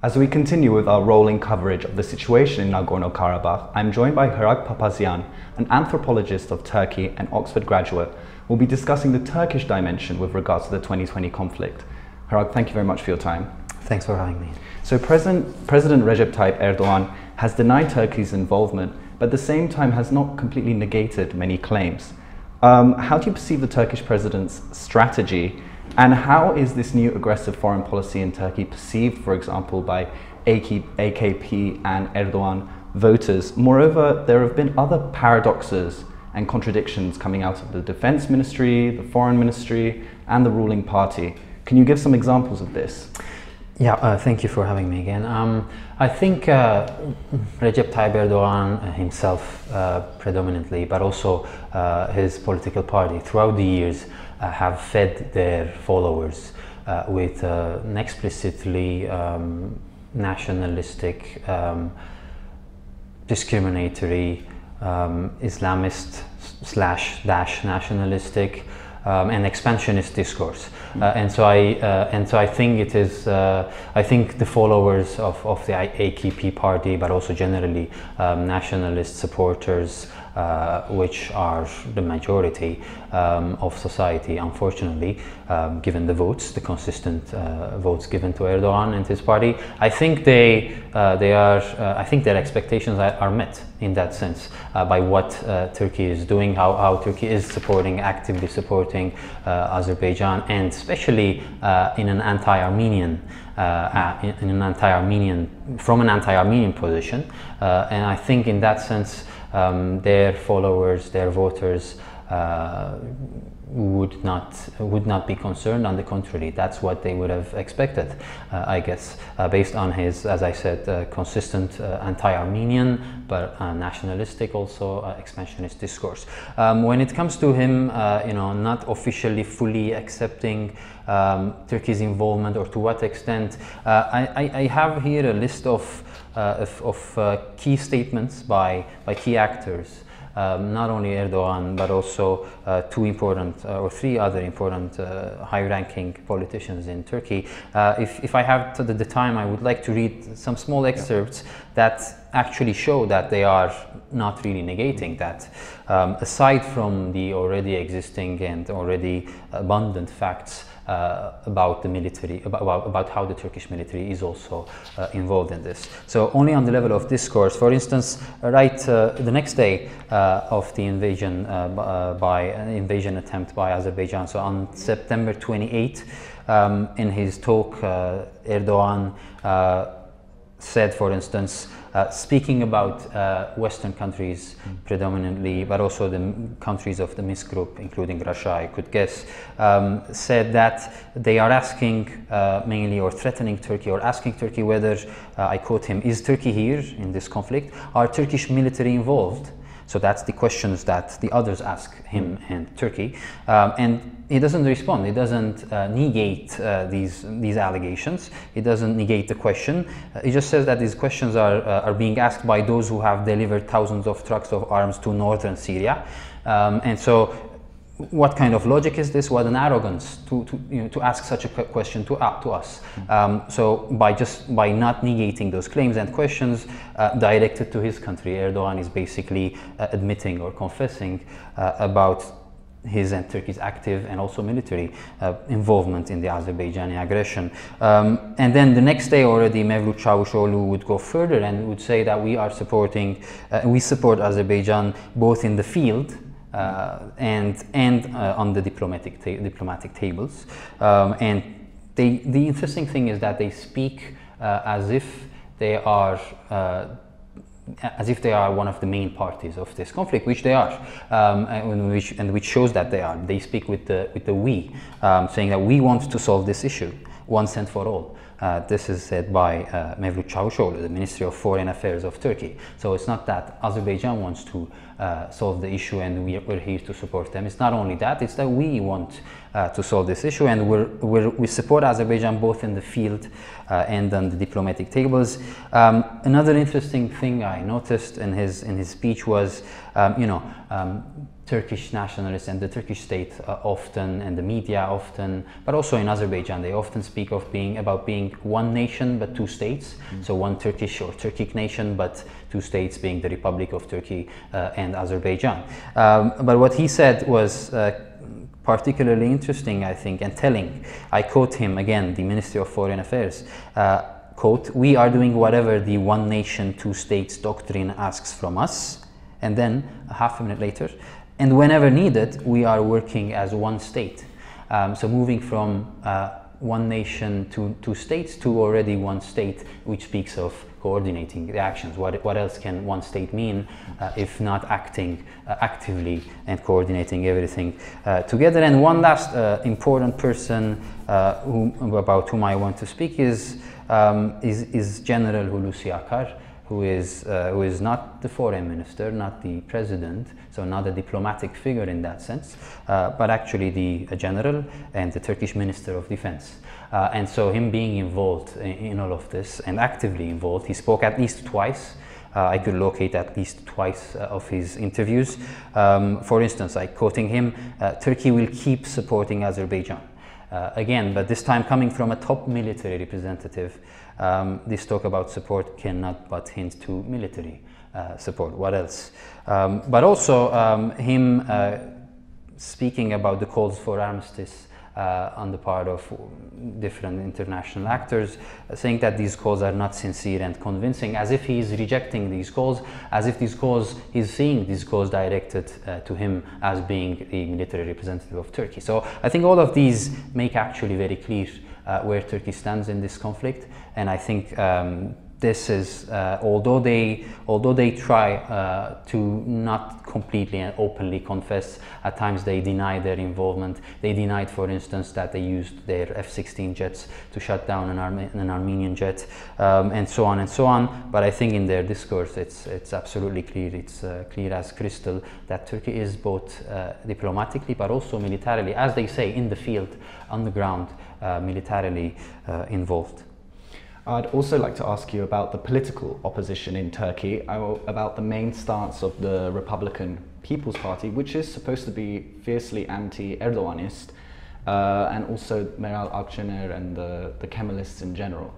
As we continue with our rolling coverage of the situation in Nagorno-Karabakh, I'm joined by Hrag Papazian, an anthropologist of Turkey and Oxford graduate, who will be discussing the Turkish dimension with regards to the 2020 conflict. Hrag, thank you very much for your time. Thanks for having me. So President Recep Tayyip Erdogan has denied Turkey's involvement, but at the same time has not completely negated many claims. How do you perceive the Turkish president's strategy, and how is this new aggressive foreign policy in Turkey perceived, for example, by AKP and Erdogan voters? Moreover, there have been other paradoxes and contradictions coming out of the defense ministry, the foreign ministry, and the ruling party. Can you give some examples of this? Yeah, thank you for having me again. I think Recep Tayyip Erdogan himself predominantly, but also his political party throughout the years have fed their followers with an explicitly nationalistic, discriminatory, Islamist / nationalistic and expansionist discourse, and so I think it is. I think the followers of the AKP party, but also generally nationalist supporters, which are the majority of society, unfortunately, given the votes, the consistent votes given to Erdogan and his party. I think they are. I think their expectations are met in that sense by what Turkey is doing, how Turkey is actively supporting Azerbaijan, and especially in an anti-Armenian. From an anti-Armenian position, and I think in that sense their followers, their voters would not be concerned. On the contrary, that's what they would have expected, I guess, based on his, as I said, consistent anti-Armenian but nationalistic, also expansionist discourse. When it comes to him, not officially fully accepting Turkey's involvement, or to what extent, I have here a list of key statements by key actors. Not only Erdogan, but also three other important high-ranking politicians in Turkey. If I have the time, I would like to read some small excerpts that actually show that they are not really negating that. Aside from the already existing and already abundant facts about the military, about how the Turkish military is also involved in this. So only on the level of discourse, for instance, the next day of the invasion invasion attempt by Azerbaijan, so on September 28, in his talk, Erdogan said, for instance, speaking about Western countries predominantly, but also the countries of the Minsk group, including Russia, I could guess, said that they are asking mainly, or threatening Turkey, or asking Turkey whether, I quote him, "Is Turkey here in this conflict? Are Turkish military involved?" So that's the questions that the others ask him and Turkey, and he doesn't respond. He doesn't negate these allegations. He doesn't negate the question. He just says that these questions are being asked by those who have delivered thousands of trucks of arms to northern Syria, and so. What kind of logic is this? What an arrogance to ask such a question to us. So by not negating those claims and questions directed to his country, Erdogan is basically admitting or confessing about his and Turkey's active and also military involvement in the Azerbaijani aggression. And then the next day already, Mevlut Çavuşoğlu would go further and would say that we support Azerbaijan both in the field and on the diplomatic tables, and the interesting thing is that they speak as if they are one of the main parties of this conflict, which they are, and which shows that they are. They speak with the we, saying that we want to solve this issue once and for all. This is said by Mevlut Çavuşoğlu, the Ministry of Foreign Affairs of Turkey. So it's not that Azerbaijan wants to solve the issue and we're here to support them. It's not only that, it's that we want to solve this issue, and we support Azerbaijan both in the field and on the diplomatic tables. Another interesting thing I noticed in his speech was, Turkish nationalists and the Turkish state often, and the media often, but also in Azerbaijan, they often speak of about being one nation but two states. So one Turkish or Turkic nation, but two states being the Republic of Turkey and Azerbaijan. But what he said was particularly interesting, I think, and telling. I quote him again, the Ministry of Foreign Affairs. Quote, "We are doing whatever the one nation, two states doctrine asks from us." And then half a minute later, "And whenever needed, we are working as one state." So moving from one nation to two states to already one state, which speaks of coordinating the actions. What else can one state mean if not acting actively and coordinating everything together? And one last important person about whom I want to speak is General Hulusi Akar, who is not the foreign minister, not the president, so not a diplomatic figure in that sense, but actually the general and the Turkish Minister of Defense. And so him being involved in all of this and actively involved, he spoke at least twice. I could locate at least twice of his interviews. For instance, quoting him, "Turkey will keep supporting Azerbaijan." Again, but this time coming from a top military representative, this talk about support cannot but hint to military support. What else? But also him speaking about the calls for armistice on the part of different international actors, saying that these calls are not sincere and convincing, as if he is rejecting these calls, as if he's seeing these calls directed to him as being the military representative of Turkey. So I think all of these make actually very clear where Turkey stands in this conflict, and I think this is, although they try to not completely and openly confess, at times they deny their involvement. They denied, for instance, that they used their F-16 jets to shut down an Armenian jet, and so on and so on. But I think in their discourse, it's absolutely clear. It's clear as crystal that Turkey is both diplomatically, but also militarily, as they say, in the field, on the ground, militarily involved. I'd also like to ask you about the political opposition in Turkey, about the main stance of the Republican People's Party, which is supposed to be fiercely anti-Erdoganist, and also Meral Akşener and the Kemalists in general.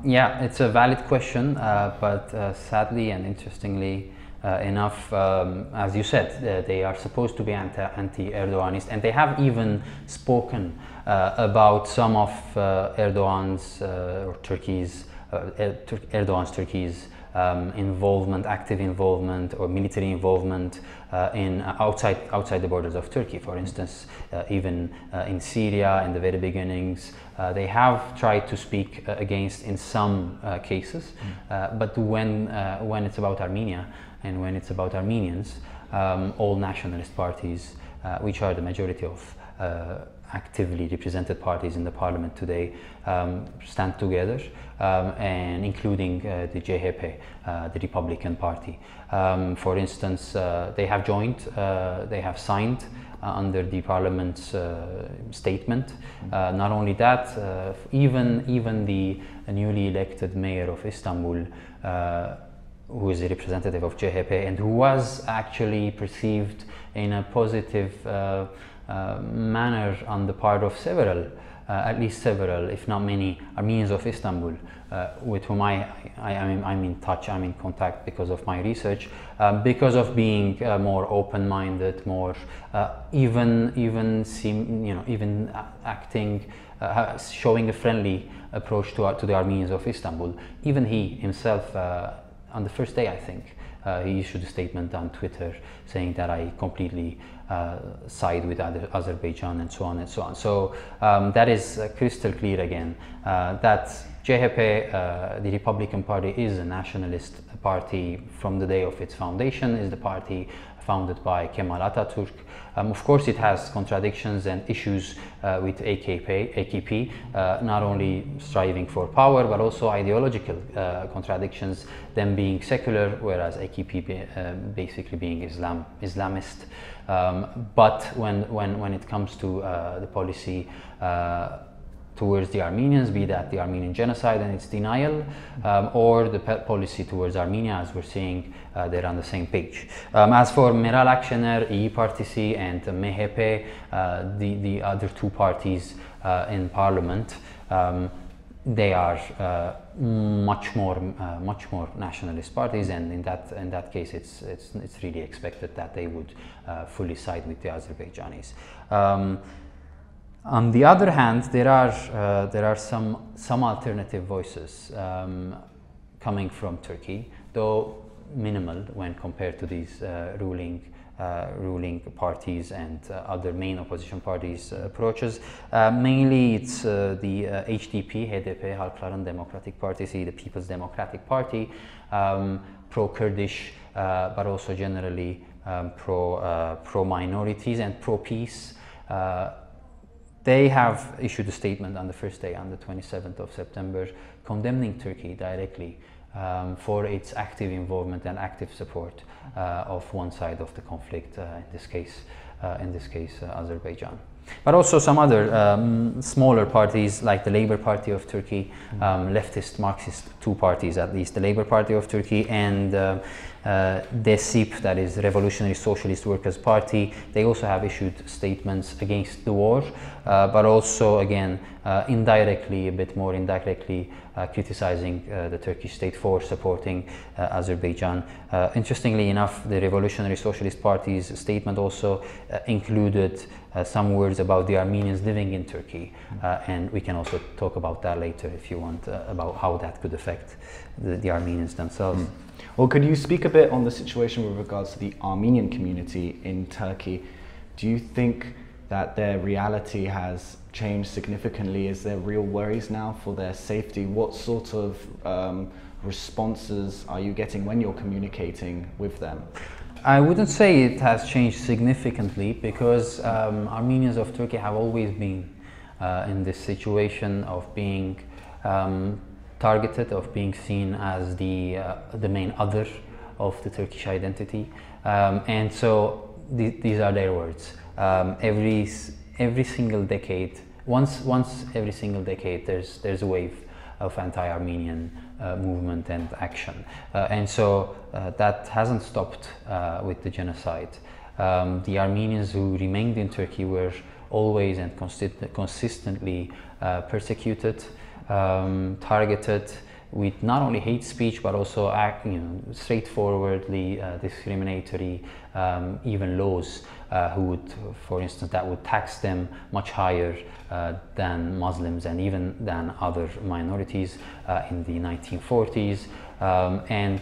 Yeah, it's a valid question, but sadly and interestingly enough, as you said, they are supposed to be anti-Erdoganist, and they have even spoken about some of Erdogan's Turkey's involvement, active involvement or military involvement in outside the borders of Turkey. For instance, even in Syria in the very beginnings, they have tried to speak against in some cases, but when it's about Armenia and when it's about Armenians, all nationalist parties, which are the majority of actively represented parties in the parliament today, stand together, and including the CHP, the Republican Party. For instance, they have joined, they have signed under the parliament's statement. Not only that, even the newly elected mayor of Istanbul, who is a representative of CHP and who was actually perceived in a positive manner on the part of several, at least several, if not many, Armenians of Istanbul, with whom I'm in touch, I'm in contact because of my research, because of being more open-minded, more even acting, showing a friendly approach to the Armenians of Istanbul. Even he himself, on the first day, I think, he issued a statement on Twitter saying that I completely side with Azerbaijan and so on and so on. So that is crystal clear again, that CHP, the Republican Party, is a nationalist party from the day of its foundation, is the party founded by Kemal Atatürk. Of course, it has contradictions and issues with AKP, not only striving for power, but also ideological contradictions, them being secular, whereas AKP basically being Islamist. But when it comes to the policy towards the Armenians, be that the Armenian genocide and its denial, or the policy towards Armenia, as we're seeing, they're on the same page. As for Meral Akşener, İYİ Partisi, and MHP, the other two parties in parliament, they are much more nationalist parties, and in that case, it's really expected that they would fully side with the Azerbaijanis. On the other hand, there are some alternative voices coming from Turkey, though minimal when compared to these ruling parties and other main opposition parties' approaches. Mainly, it's the HDP, HDP, Halkların Democratic Party, the People's Democratic Party, pro-Kurdish, but also generally pro-minorities and pro-peace. They have issued a statement on the first day, on the 27th of September, condemning Turkey directly for its active involvement and active support of one side of the conflict, in this case, Azerbaijan. But also some other smaller parties, like the Labour Party of Turkey, leftist Marxist two parties at least, the Labour Party of Turkey and DSİP, that is Revolutionary Socialist Workers' Party. They also have issued statements against the war, but also again indirectly, a bit more indirectly, criticizing the Turkish state for supporting Azerbaijan. Interestingly enough, the Revolutionary Socialist Party's statement also included some words about the Armenians living in Turkey, and we can also talk about that later if you want, about how that could affect the Armenians themselves. Well, could you speak a bit on the situation with regards to the Armenian community in Turkey? Do you think that their reality has changed significantly? Is there real worries now for their safety? What sort of responses are you getting when you're communicating with them? I wouldn't say it has changed significantly, because Armenians of Turkey have always been in this situation of being targeted, of being seen as the main other of the Turkish identity, and so these are their words. Every single decade, once every single decade, there's a wave of anti-Armenian movement and action, and so that hasn't stopped with the genocide. The Armenians who remained in Turkey were always and consistently persecuted, targeted with not only hate speech, but also straightforwardly discriminatory, even laws who would, for instance, that would tax them much higher than Muslims and even than other minorities in the 1940s, and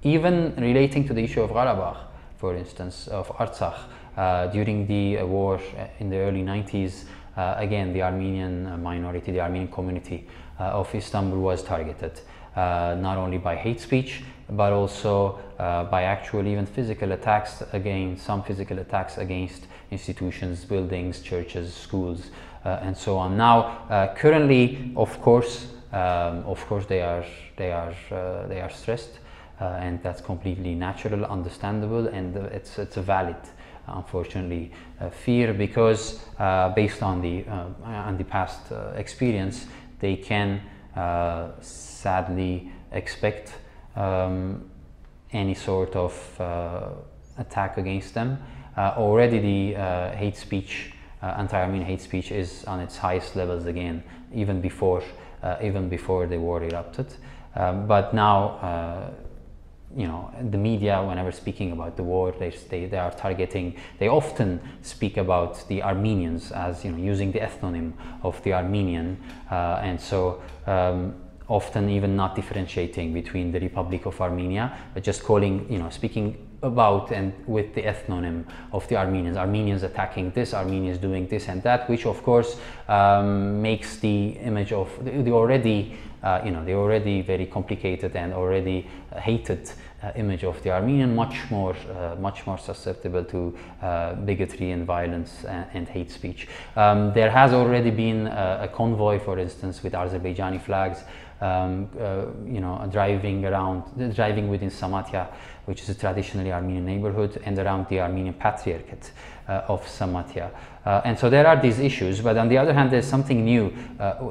even relating to the issue of Karabakh, for instance, of Artsakh, during the war in the early 90s. Again, the Armenian minority, the Armenian community of Istanbul was targeted, not only by hate speech, but also by actual even physical attacks, some physical attacks against institutions, buildings, churches, schools, and so on. Now, currently, of course, they are stressed, and that's completely natural, understandable, and it's a valid, unfortunately, fear, because based on the past experience, they can sadly expect any sort of attack against them. Already the hate speech, anti-Armenian hate speech, is on its highest levels again, even before the war erupted. But now, the media, whenever speaking about the war, they are targeting. They often speak about the Armenians as using the ethnonym of the Armenian, and so often even not differentiating between the Republic of Armenia, but just calling, speaking about and with the ethnonym of the Armenians. Armenians attacking this, Armenians doing this and that, which of course makes the image of the already very complicated and already hated image of the Armenian, much more susceptible to bigotry and violence and hate speech. There has already been a convoy, for instance, with Azerbaijani flags, driving within Samatya, which is a traditionally Armenian neighborhood, and around the Armenian Patriarchate of Samatya. And so there are these issues, but on the other hand, there's something new,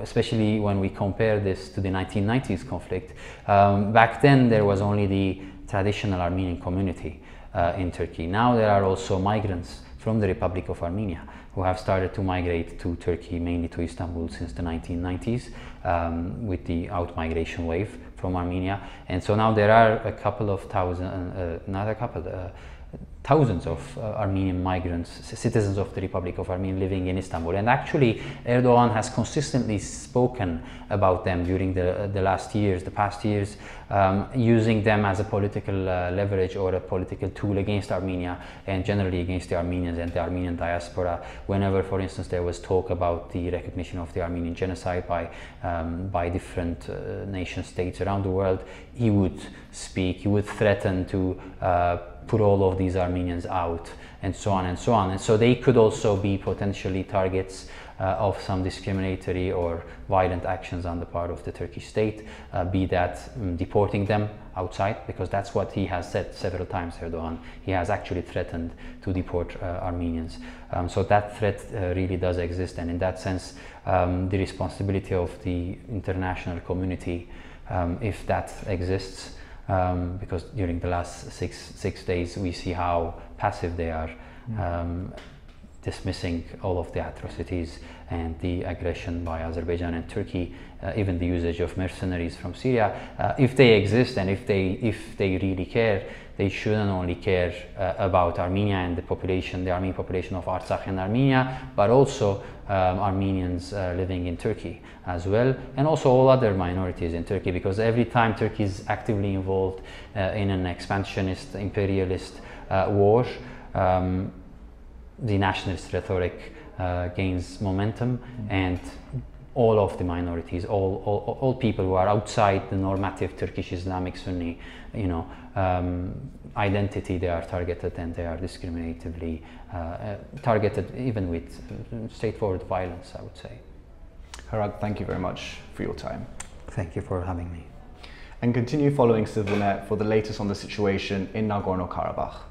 especially when we compare this to the 1990s conflict. Back then, there was only the traditional Armenian community in Turkey. Now there are also migrants from the Republic of Armenia who have started to migrate to Turkey, mainly to Istanbul, since the 1990s, with the out-migration wave from Armenia. And so now there are a couple of thousands of Armenian migrants, citizens of the Republic of Armenia, living in Istanbul. And actually, Erdogan has consistently spoken about them during the past years, using them as a political leverage or a political tool against Armenia, and generally against the Armenians and the Armenian diaspora. Whenever, for instance, there was talk about the recognition of the Armenian genocide by different nation states around the world, he would speak, he would threaten to put all of these Armenians out, and so on and so on. And so they could also be potentially targets of some discriminatory or violent actions on the part of the Turkish state, be that deporting them outside, because that's what he has said several times, Erdogan. He has actually threatened to deport Armenians. So that threat really does exist, and in that sense, the responsibility of the international community, if that exists, because during the last six days we see how passive they are, dismissing all of the atrocities and the aggression by Azerbaijan and Turkey, even the usage of mercenaries from Syria. If they exist, and if they really care, they shouldn't only care about Armenia and the Armenian population of Artsakh and Armenia, but also Armenians living in Turkey as well, and also all other minorities in Turkey, because every time Turkey is actively involved in an expansionist, imperialist war, the nationalist rhetoric gains momentum, and all of the minorities, all people who are outside the normative Turkish Islamic Sunni, identity, they are targeted, and they are discriminatively targeted, even with straightforward violence, I would say. Hrag, thank you very much for your time. Thank you for having me. And continue following CivilNet for the latest on the situation in Nagorno-Karabakh.